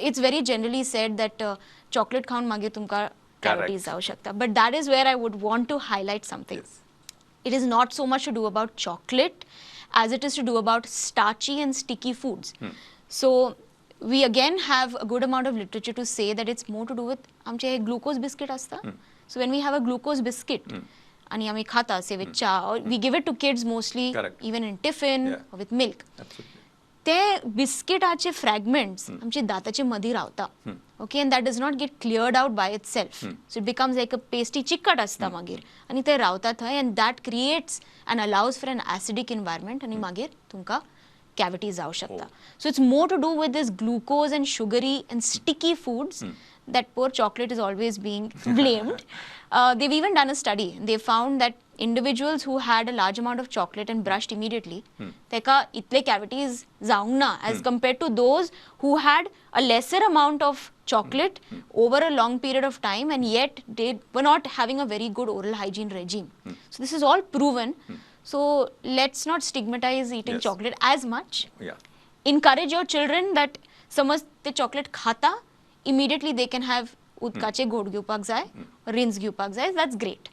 it's very generally said that chocolate खाऊन मागे तुमका cavities जाऊ शकता. But that is where I would want to highlight something. Yes. It is not so much to do about chocolate as it is to do about starchy and sticky foods. So we again have a good amount of literature to say that it's more to do with आमचे glucose biscuit असता. So when we have a glucose biscuit आणि आम्ही खाता say with cha, or we give it to kids mostly, Correct. even in tiffin or with milk. Absolutely. ते बिस्किटाचे fragments आमचे दाताचे मधी रावता. Okay, and that does not get cleared out by itself. So it becomes like a pasty चिकट असता मागीर आणि ते रावता थंय, and that creates and allows for an acidic environment आणि मागीर तुमकां कॅविटीज जावं शकता. So it's more to do with this glucose and sugary and sticky foods that poor chocolate is always being blamed. They've even done a study. They found that individuals who had a large amount of chocolate and brushed immediately, teka itle cavities zaung na as compared to those who had a lesser amount of chocolate over a long period of time, and yet they were not having a very good oral hygiene regime. So this is all proven. So let's not stigmatize eating chocolate as much. Encourage your children that समज ते chocolate खाता, immediately they can have उदकाचे घोट घेवपाक जाय, rinse घेवपाक जाय. That's great.